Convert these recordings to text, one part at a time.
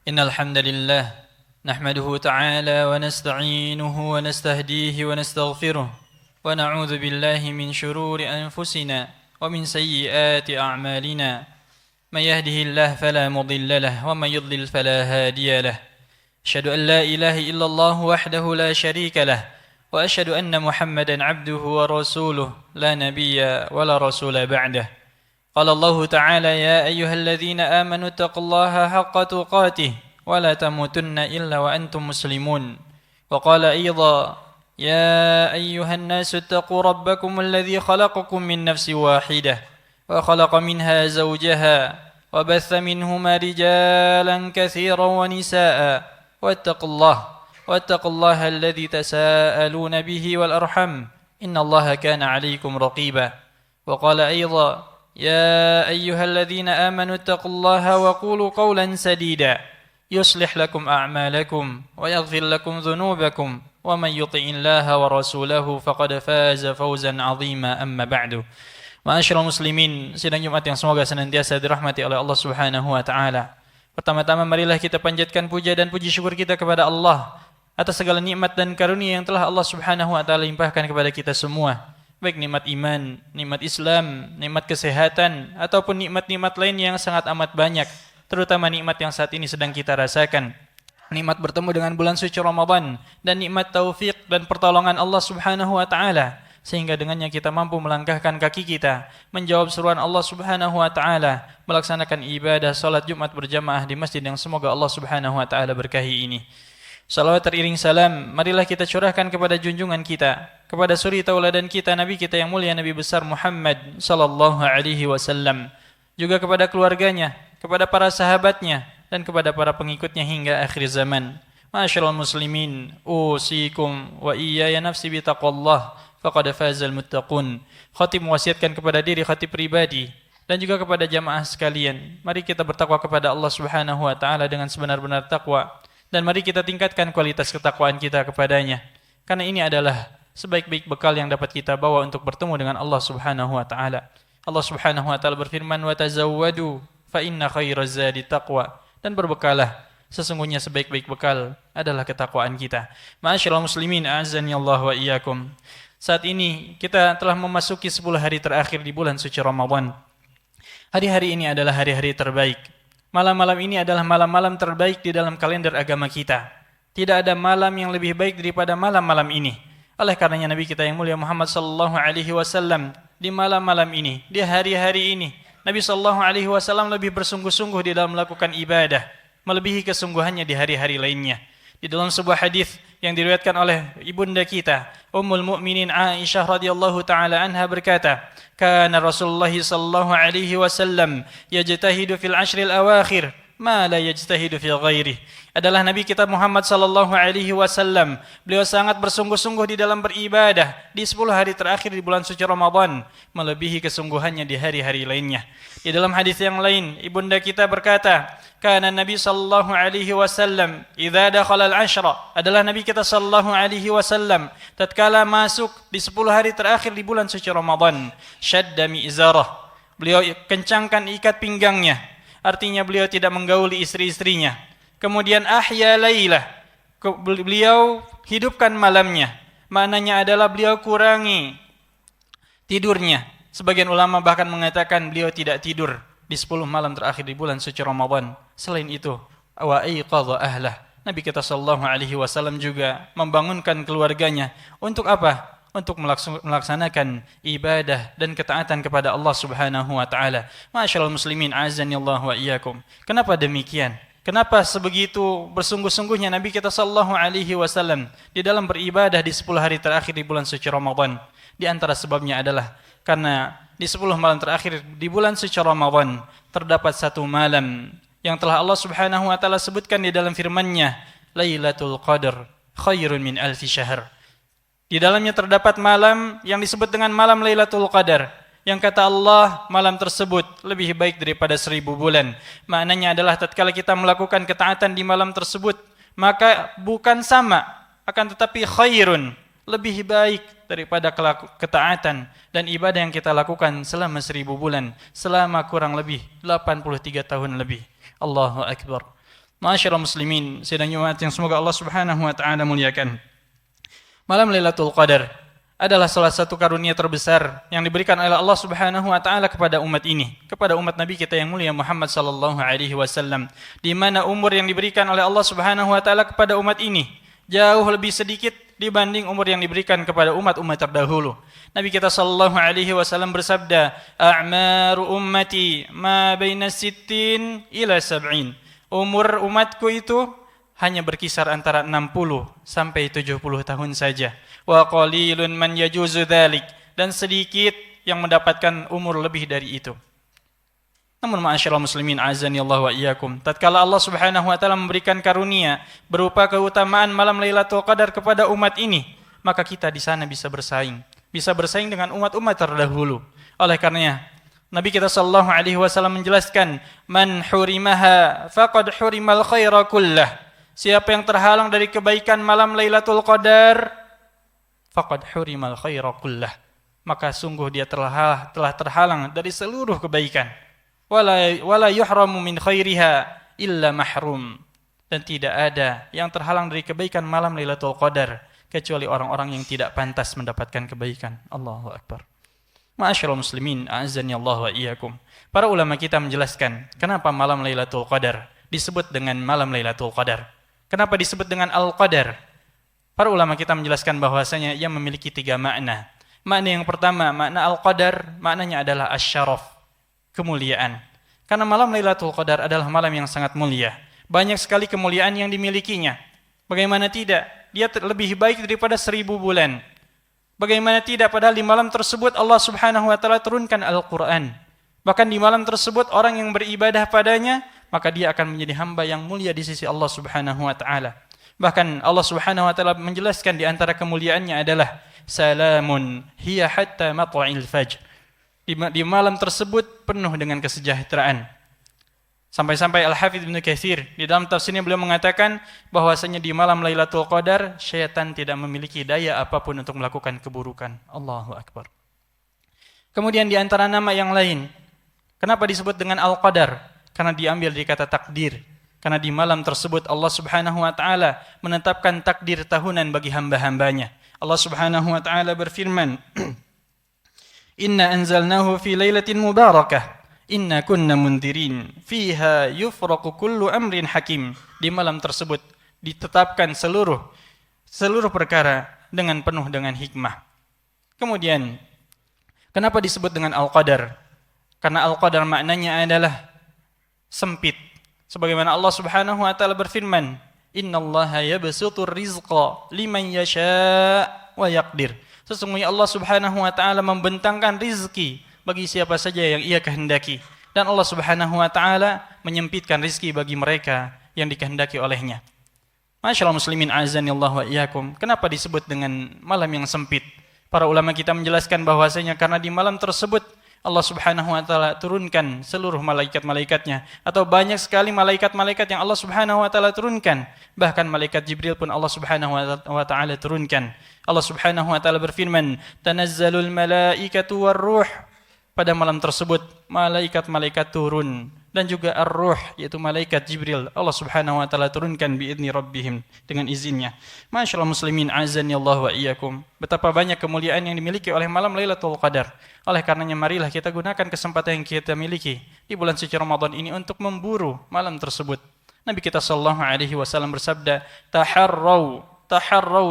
إن الحمد لله نحمده تعالى ونستعينه ونستهديه ونستغفره ونعوذ بالله من شرور أنفسنا ومن سيئات أعمالنا من يهده الله فلا مضل له ومن يضلل فلا هادي له أشهد أن لا إله إلا الله وحده لا شريك له وأشهد أن محمدا عبده ورسوله لا نبي ولا رسول بعده قال الله تعالى يا أيها الذين آمنوا اتقوا الله حق تقاته ولا تموتن إلا وأنتم مسلمون وقال أيضا يا أيها الناس اتقوا ربكم الذي خلقكم من نفس واحدة وخلق منها زوجها وبث منهما رجالا كثيرا ونساء واتقوا الله الذي تساءلون به والأرحم إن الله كان عليكم رقيبا وقال أيضا يا أيها الذين آمنوا اتقوا الله وقولوا قولا سديدا يصلح لكم أعمالكم ويغفر لكم ذنوبكم ومن يطع الله ورسوله فقد فاز فوزا عظيما أما بعد. Ma'asyiral muslimin, sidang Jumat yang semoga senantiasa dirahmati oleh Allah Subhanahu wa taala. Pertama-tama marilah kita panjatkan puja dan puji syukur kita kepada Allah atas segala nikmat dan karunia yang telah Allah Subhanahu wa taala limpahkan kepada kita semua. Baik nikmat iman, nikmat Islam, nikmat kesehatan, ataupun nikmat-nikmat lain yang sangat amat banyak, terutama nikmat yang saat ini sedang kita rasakan. Nikmat bertemu dengan bulan suci Ramadan dan nikmat taufik dan pertolongan Allah Subhanahu wa taala, sehingga dengannya kita mampu melangkahkan kaki kita menjawab seruan Allah Subhanahu wa taala, melaksanakan ibadah salat Jumat berjamaah di masjid yang semoga Allah Subhanahu wa taala berkahi ini. Salawat teriring salam marilah kita curahkan kepada junjungan kita, kepada suri tauladan kita, Nabi kita yang mulia, Nabi besar Muhammad sallallahu alaihi wasallam, juga kepada keluarganya, kepada para sahabatnya, dan kepada para pengikutnya hingga akhir zaman. Ma'asyiral muslimin, usikum wa iyaya nafsi bitaqwallah faqad fazal muttaqun. Khatib mewasiatkan kepada diri khatib pribadi dan juga kepada jamaah sekalian, mari kita bertakwa kepada Allah Subhanahu wa taala dengan sebenar-benar takwa, dan mari kita tingkatkan kualitas ketakwaan kita kepadanya, karena ini adalah sebaik-baik bekal yang dapat kita bawa untuk bertemu dengan Allah Subhanahu wa taala. Allah Subhanahu wa taala berfirman, "Wa tazawwadu fa inna khairaz zadi taqwa." Dan berbekalah, sesungguhnya sebaik-baik bekal adalah ketakwaan kita. Ma'asyiral muslimin, a'azzani Allah wa iyyakum. Saat ini kita telah memasuki 10 hari terakhir di bulan suci Ramadan. Hari-hari ini adalah hari-hari terbaik. Malam-malam ini adalah malam-malam terbaik di dalam kalender agama kita. Tidak ada malam yang lebih baik daripada malam-malam ini. Oleh karenanya Nabi kita yang mulia Muhammad sallallahu alaihi wasallam di malam-malam ini, di hari-hari ini, Nabi sallallahu alaihi wasallam lebih bersungguh-sungguh di dalam melakukan ibadah, melebihi kesungguhannya di hari-hari lainnya. Di dalam sebuah hadis yang diriwayatkan oleh ibunda kita, Ummul Mukminin Aisyah radhiyallahu taala anha berkata, "Kana Rasulullah sallallahu alaihi wasallam yajtahidu fil ashril awakhir ma la yajtahidu fi ghairi." Adalah Nabi kita Muhammad sallallahu alaihi wasallam, beliau sangat bersungguh-sungguh di dalam beribadah di 10 hari terakhir di bulan suci Ramadan, melebihi kesungguhannya di hari-hari lainnya. Di dalam hadis yang lain, ibunda kita berkata, "Kana Nabi sallallahu alaihi wasallam idza dakhala al-ashra." Adalah Nabi kita sallallahu alaihi wasallam tatkala masuk di 10 hari terakhir di bulan suci Ramadan, syadda mi'zarah. Beliau kencangkan ikat pinggangnya, artinya beliau tidak menggauli istri-istrinya. Kemudian ahya lailah, beliau hidupkan malamnya. Maknanya adalah beliau kurangi tidurnya. Sebagian ulama bahkan mengatakan beliau tidak tidur di 10 malam terakhir di bulan suci Ramadan. Selain itu, wa aiqadha ahlah. Nabi kita sallallahu alaihi wasallam juga membangunkan keluarganya untuk apa? Untuk melaksanakan ibadah dan ketaatan kepada Allah Subhanahu wa taala. Ma'asyiral muslimin, azani Allah wa iyyakum. Kenapa demikian? Kenapa sebegitu bersungguh-sungguhnya Nabi kita sallallahu alaihi wasallam di dalam beribadah di 10 hari terakhir di bulan suci Ramadan? Di antara sebabnya adalah karena di 10 malam terakhir di bulan suci Ramadan terdapat satu malam yang telah Allah Subhanahu wa taala sebutkan di dalam firman-Nya, Lailatul Qadar khairun min alfi syahr. Di dalamnya terdapat malam yang disebut dengan malam Lailatul Qadar, yang kata Allah malam tersebut lebih baik daripada 1000 bulan. Maknanya adalah tatkala kita melakukan ketaatan di malam tersebut, maka bukan sama, akan tetapi khairun, lebih baik daripada ketaatan dan ibadah yang kita lakukan selama 1000 bulan, selama kurang lebih 83 tahun lebih. Allahu Akbar. Ma'asyiral muslimin, sidang Jumat yang semoga Allah Subhanahu wa taala muliakan. Malam Lailatul Qadar adalah salah satu karunia terbesar yang diberikan oleh Allah Subhanahu wa taala kepada umat ini, kepada umat Nabi kita yang mulia Muhammad sallallahu alaihi wasallam, di mana umur yang diberikan oleh Allah Subhanahu wa taala kepada umat ini jauh lebih sedikit dibanding umur yang diberikan kepada umat-umat terdahulu. Nabi kita sallallahu alaihi wasallam bersabda, "A'maru ummati ma baina 60 ila 70." Umur umatku itu hanya berkisar antara 60 sampai 70 tahun saja. Wa qalilun man yajuzu dzalik, dan sedikit yang mendapatkan umur lebih dari itu. Namun ma'asyiral muslimin azani Allah wa iyyakum, tatkala Allah Subhanahu wa taala memberikan karunia berupa keutamaan malam Lailatul Qadar kepada umat ini, maka kita di sana bisa bersaing dengan umat-umat terdahulu. Oleh karenanya Nabi kita sallallahu alaihi wasallam menjelaskan, man hurimaha faqad hurimal khaira kullah. Siapa yang terhalang dari kebaikan malam Lailatul Qadar, faqad hurimal khaira kullah, maka sungguh dia telah terhalang dari seluruh kebaikan. Wala yuhramu min khairiha illa mahrum. Dan tidak ada yang terhalang dari kebaikan malam Lailatul Qadar kecuali orang-orang yang tidak pantas mendapatkan kebaikan. Allahu akbar. Ma'asyiral muslimin, a'azzani Allah wa iyyakum. Para ulama kita menjelaskan kenapa malam Lailatul Qadar disebut dengan malam Lailatul Qadar. Kenapa disebut dengan Al-Qadar? Para ulama kita menjelaskan bahwasanya ia memiliki 3 makna. Makna yang pertama, makna Al-Qadar, maknanya adalah asyaraf, kemuliaan. Karena malam Lailatul Qadar adalah malam yang sangat mulia. Banyak sekali kemuliaan yang dimilikinya. Bagaimana tidak? Dia lebih baik daripada 1000 bulan. Bagaimana tidak, padahal di malam tersebut Allah Subhanahu wa taala turunkan Al-Qur'an. Bahkan di malam tersebut orang yang beribadah padanya, maka dia akan menjadi hamba yang mulia di sisi Allah Subhanahu wa taala. Bahkan Allah Subhanahu wa taala menjelaskan di antara kemuliaannya adalah salamun hiya hatta matla'il fajr. Di malam tersebut penuh dengan kesejahteraan. Sampai-sampai Al-Hafidz Ibnu Katsir di dalam tafsirnya beliau mengatakan bahwasanya di malam Lailatul Qadar syaitan tidak memiliki daya apapun untuk melakukan keburukan. Allahu akbar. Kemudian di antara nama yang lain, kenapa disebut dengan Al-Qadar? Karena diambil dari kata takdir. Karena di malam tersebut Allah Subhanahu wa taala menetapkan takdir tahunan bagi hamba-hambanya. Allah Subhanahu wa taala berfirman, "Inna anzalnahu fi lailatin mubarakah. Inna kunna mundirin fiha yufraqu kullu amrin hakim." Di malam tersebut ditetapkan seluruh perkara dengan penuh dengan hikmah. Kemudian kenapa disebut dengan Al-Qadar? Karena Al-Qadar maknanya adalah sempit. Sebagaimana Allah Subhanahu wa taala berfirman, "Innallaha yabsutur rizqa liman yasha' wa yaqdir." Sesungguhnya Allah Subhanahu wa taala membentangkan rizki bagi siapa saja yang ia kehendaki, dan Allah Subhanahu wa taala menyempitkan rizki bagi mereka yang dikehendaki olehnya. Masyaallah muslimin azani Allah wa iyyakum. Kenapa disebut dengan malam yang sempit? Para ulama kita menjelaskan bahwasanya karena di malam tersebut Allah Subhanahu wa taala turunkan seluruh malaikat-malaikatnya, atau banyak sekali malaikat-malaikat yang Allah Subhanahu wa taala turunkan. Bahkan malaikat Jibril pun Allah Subhanahu wa taala turunkan. Allah Subhanahu wa taala berfirman, "Tanazzalul malaikatu war-ruh." Pada malam tersebut malaikat-malaikat turun, dan juga ar-ruh yaitu malaikat Jibril Allah Subhanahu wa taala turunkan biidzni rabbihim, dengan izinnya. Masyaallah muslimin azani Allah wa iyyakum. Betapa banyak kemuliaan yang dimiliki oleh malam Lailatul Qadar. Oleh karenanya marilah kita gunakan kesempatan yang kita miliki di bulan suci Ramadan ini untuk memburu malam tersebut. Nabi kita sallallahu alaihi wasallam bersabda, taharrau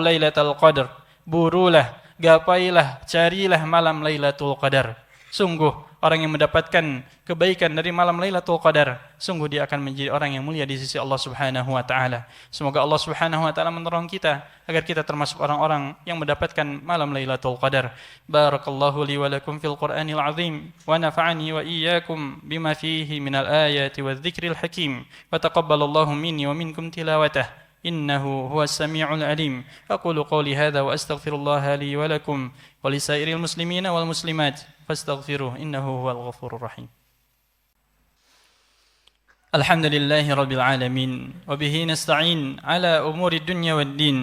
Lailatul Qadar. Burulah, gapailah, carilah malam Lailatul Qadar. Sungguh orang yang mendapatkan kebaikan dari malam Lailatul Qadar, sungguh dia akan menjadi orang yang mulia di sisi Allah Subhanahu wa taala. Semoga Allah Subhanahu wa taala menolong kita agar kita termasuk orang-orang yang mendapatkan malam Lailatul Qadar. Barakallahu li wa lakum fil Qur'anil azim wa nafa'ani wa iyyakum bima fihi minal ayati wadh-dhikril hakim. Wa taqabbalallahu minni wa minkum tilawatahu. إنه هو السميع العليم. أقول قولي هذا وأستغفر الله لي ولكم ولسائر المسلمين والمسلمات فاستغفروه إنه هو الغفور الرحيم. الحمد لله رب العالمين وبه نستعين على أمور الدنيا والدين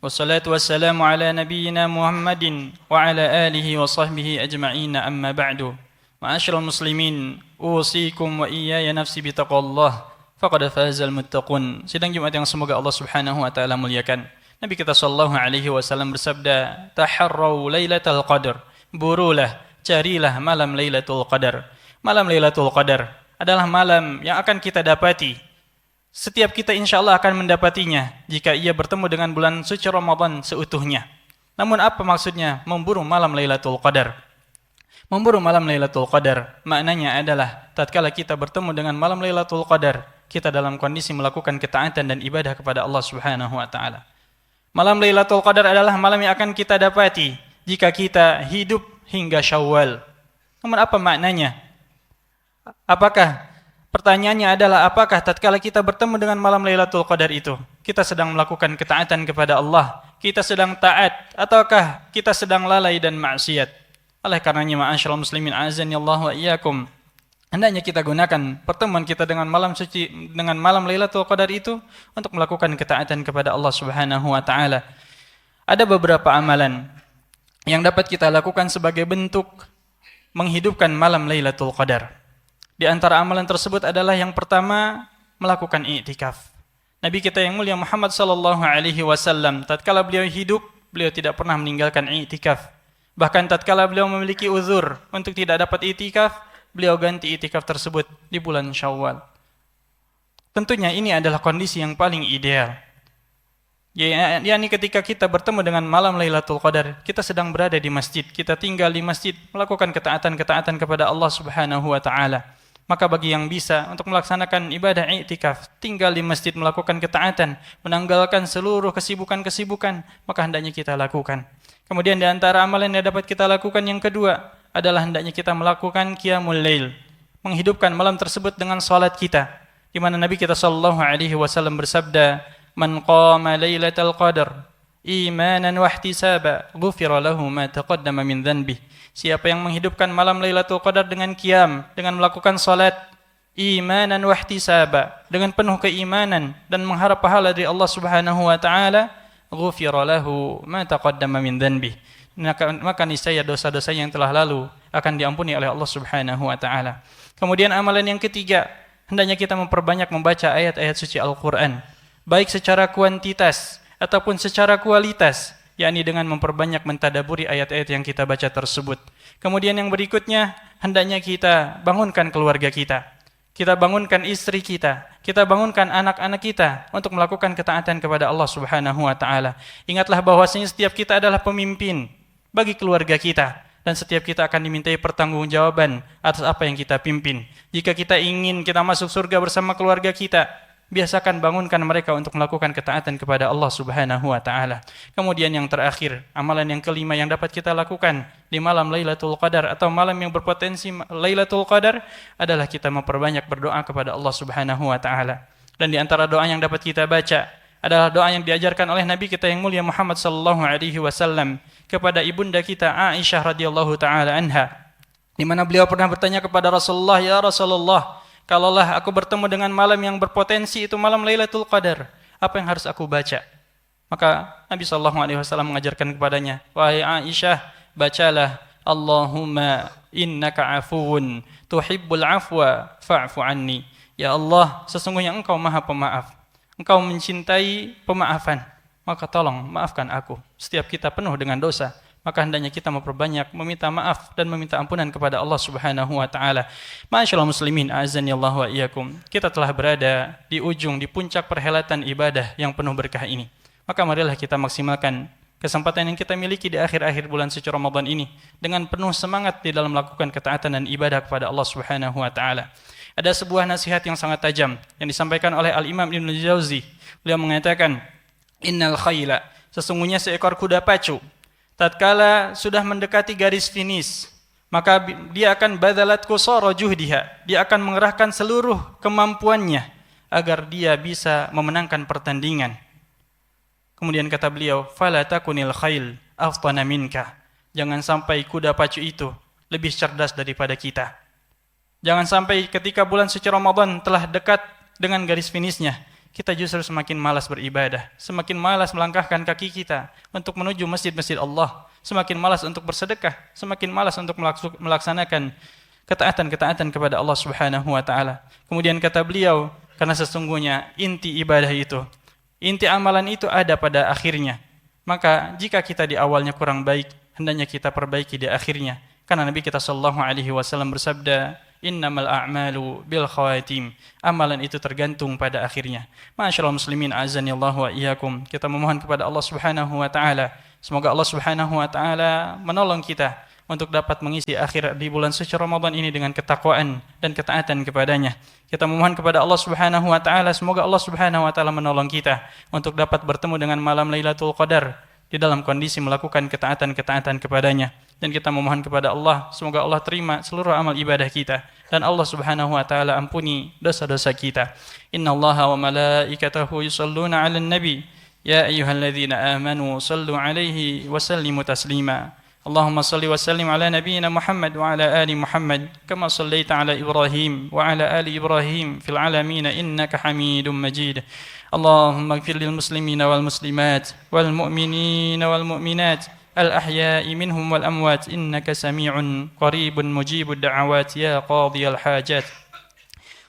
والصلاة والسلام على نبينا محمد وعلى آله وصحبه أجمعين أما بعد. معاشر المسلمين أوصيكم وإياي نفسي بتقوى الله faqad fazal muttaqun. Sidang Jumat yang semoga Allah Subhanahu wa taala muliakan. Nabi kita sallallahu alaihi wasallam bersabda, "Taharrau lailatul qadar." Burulah, carilah malam Lailatul Qadar. Malam Lailatul Qadar adalah malam yang akan kita dapati. Setiap kita insyaallah akan mendapatinya jika ia bertemu dengan bulan suci Ramadan seutuhnya. Namun apa maksudnya memburu malam Lailatul Qadar? Memburu malam Lailatul Qadar maknanya adalah tatkala kita bertemu dengan malam Lailatul Qadar, kita dalam kondisi melakukan ketaatan dan ibadah kepada Allah Subhanahu wa taala. Malam Lailatul Qadar adalah malam yang akan kita dapati jika kita hidup hingga Syawal. Namun apa maknanya? Pertanyaannya adalah apakah tatkala kita bertemu dengan malam Lailatul Qadar itu, kita sedang melakukan ketaatan kepada Allah, kita sedang taat, ataukah kita sedang lalai dan maksiat? Oleh karenanya ma'asyiral muslimin azani Allah wa iyyakum, hendaknya kita gunakan pertemuan kita dengan malam suci, dengan malam Lailatul Qadar itu untuk melakukan ketaatan kepada Allah Subhanahu wa taala. Ada beberapa amalan yang dapat kita lakukan sebagai bentuk menghidupkan malam Lailatul Qadar. Di antara amalan tersebut adalah yang pertama, melakukan i'tikaf. Nabi kita yang mulia Muhammad sallallahu alaihi wasallam tatkala beliau hidup, beliau tidak pernah meninggalkan i'tikaf. Bahkan tatkala beliau memiliki uzur untuk tidak dapat i'tikaf, beliau ganti i'tikaf tersebut di bulan Syawal. Tentunya ini adalah kondisi yang paling ideal. yakni ketika kita bertemu dengan malam Lailatul Qadar, kita sedang berada di masjid, kita tinggal di masjid, melakukan ketaatan-ketaatan kepada Allah Subhanahu wa taala. Maka bagi yang bisa untuk melaksanakan ibadah i'tikaf, tinggal di masjid melakukan ketaatan, menanggalkan seluruh kesibukan-kesibukan, maka hendaknya kita lakukan. Kemudian di antara amalan yang dapat kita lakukan yang kedua adalah hendaknya kita melakukan qiyamul lail, menghidupkan malam tersebut dengan salat kita, di mana Nabi kita sallallahu alaihi wasallam bersabda, "Man qama lailatal qadar imanan wa ihtisaba, ghufira lahu ma taqaddama min dhanbi." Siapa yang menghidupkan malam Lailatul Qadar dengan qiyam, dengan melakukan salat, imanan wa ihtisaba, dengan penuh keimanan dan mengharap pahala dari Allah Subhanahu wa taala, ghufira lahu ma taqaddama min dhanbi. Maka niscaya dosa-dosa yang telah lalu akan diampuni oleh Allah Subhanahu wa taala. Kemudian amalan yang ketiga, hendaknya kita memperbanyak membaca ayat-ayat suci Al-Qur'an, baik secara kuantitas ataupun secara kualitas, yakni dengan memperbanyak mentadaburi ayat-ayat yang kita baca tersebut. Kemudian yang berikutnya, hendaknya kita bangunkan keluarga kita, kita bangunkan istri kita bangunkan anak-anak kita untuk melakukan ketaatan kepada Allah Subhanahu wa taala. Ingatlah bahwasanya setiap kita adalah pemimpin bagi keluarga kita, dan setiap kita akan dimintai pertanggungjawaban atas apa yang kita pimpin. Jika kita ingin kita masuk surga bersama keluarga kita, biasakan bangunkan mereka untuk melakukan ketaatan kepada Allah Subhanahu wa taala. Kemudian yang terakhir, amalan yang kelima yang dapat kita lakukan di malam Lailatul Qadar atau malam yang berpotensi Lailatul Qadar adalah kita memperbanyak berdoa kepada Allah Subhanahu wa taala. Dan di antara doa yang dapat kita baca adalah doa yang diajarkan oleh Nabi kita yang mulia Muhammad sallallahu alaihi wasallam kepada ibunda kita Aisyah radhiyallahu taala anha, di mana beliau pernah bertanya kepada Rasulullah, "Ya Rasulullah, kalaulah aku bertemu dengan malam yang berpotensi itu malam Lailatul Qadar, apa yang harus aku baca?" Maka Nabi SAW mengajarkan kepadanya, "Wahai Aisyah, bacalah Allahumma innaka afuwun tuhibbul afwa fa'fu anni." Ya Allah, sesungguhnya Engkau Maha Pemaaf, Engkau mencintai pemaafan, maka tolong maafkan aku. Setiap kita penuh dengan dosa, maka hendaknya kita memperbanyak meminta maaf dan meminta ampunan kepada Allah Subhanahu wa taala. Ma'asyiral muslimin, azani Allah wa iyyakum. Kita telah berada di ujung, di puncak perhelatan ibadah yang penuh berkah ini. Maka marilah kita maksimalkan kesempatan yang kita miliki di akhir-akhir bulan suci Ramadan ini dengan penuh semangat di dalam melakukan ketaatan dan ibadah kepada Allah Subhanahu wa taala. Ada sebuah nasihat yang sangat tajam yang disampaikan oleh Al-Imam Ibnu Jauzi. Beliau mengatakan, "Innal khayla", sesungguhnya seekor kuda pacu, tatkala sudah mendekati garis finish, maka dia akan badalat qusara juhdiha, dia akan mengerahkan seluruh kemampuannya agar dia bisa memenangkan pertandingan. Kemudian kata beliau, "Fala takunil khayl aftana minka", jangan sampai kuda pacu itu lebih cerdas daripada kita. Jangan sampai ketika bulan suci Ramadan telah dekat dengan garis finishnya, kita justru semakin malas beribadah, semakin malas melangkahkan kaki kita untuk menuju masjid-masjid Allah, semakin malas untuk bersedekah, semakin malas untuk melaksanakan ketaatan-ketaatan kepada Allah Subhanahu wa taala. Kemudian kata beliau, Karena sesungguhnya inti ibadah itu, inti amalan itu ada pada akhirnya. Maka jika kita di awalnya kurang baik, hendaknya kita perbaiki di akhirnya. Karena Nabi kita sallallahu alaihi wasallam bersabda, innamal a'malu bil khawatim. Amalan itu tergantung pada akhirnya. Ma'asyiral muslimin, azanillahu wa iyyakum. Kita memohon kepada Allah Subhanahu wa taala, semoga Allah Subhanahu wa taala menolong kita untuk dapat mengisi akhir di bulan suci Ramadan ini dengan ketakwaan dan ketaatan kepadanya. Kita memohon kepada Allah Subhanahu wa taala, semoga Allah Subhanahu wa taala menolong kita untuk dapat bertemu dengan malam Lailatul Qadar di dalam kondisi melakukan ketaatan-ketaatan kepadanya. Dan kita memohon kepada Allah, semoga Allah terima seluruh amal ibadah kita dan Allah Subhanahu wa taala ampuni dosa-dosa kita. Innallaha wa malaikatahu yusholluna 'alan nabi, ya ayyuhalladzina amanu shallu 'alaihi wa sallimu taslima. اللهم صل وسلم على نبينا محمد وعلى آل محمد كما صليت على إبراهيم وعلى آل إبراهيم في العالمين إنك حميد مجيد. اللهم اغفر للمسلمين والمسلمات والمؤمنين والمؤمنات الأحياء منهم والأموات إنك سميع قريب مجيب الدعوات يا قاضي الحاجات.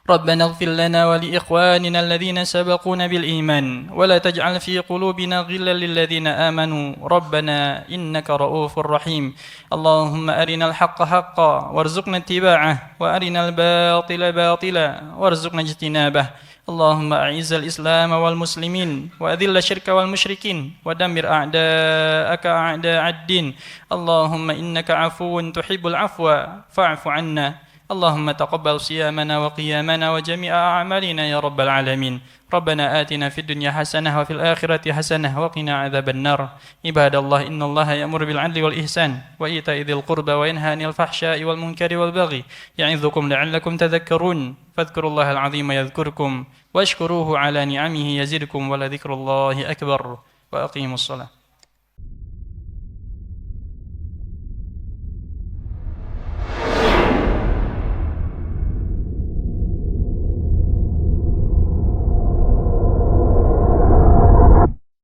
ربنا اغفر لنا ولإخواننا الذين سبقونا بالإيمان ولا تجعل في قلوبنا غلا للذين آمنوا ربنا إنك رؤوف رحيم. اللهم أرنا الحق حقا وارزقنا اتباعه وأرنا الباطل باطلا وارزقنا اجتنابه. اللهم أعز الإسلام والمسلمين وأذل الشرك والمشركين ودمر أعداءك أعداء الدين. اللهم إنك عفو تحب العفو فاعف عنا. اللهم تقبل صيامنا وقيامنا وجميع أعمالنا يا رب العالمين. ربنا آتنا في الدنيا حسنة وفي الآخرة حسنة وقنا عذاب النار. عباد الله، إن الله يأمر بالعدل والإحسان وإيتاء ذي القربى وينهى عن الفحشاء والمنكر والبغي يعظكم لعلكم تذكرون. فاذكروا الله العظيم يذكركم واشكروه على نعمه يزدكم ولذكر الله أكبر. وأقيموا الصلاة.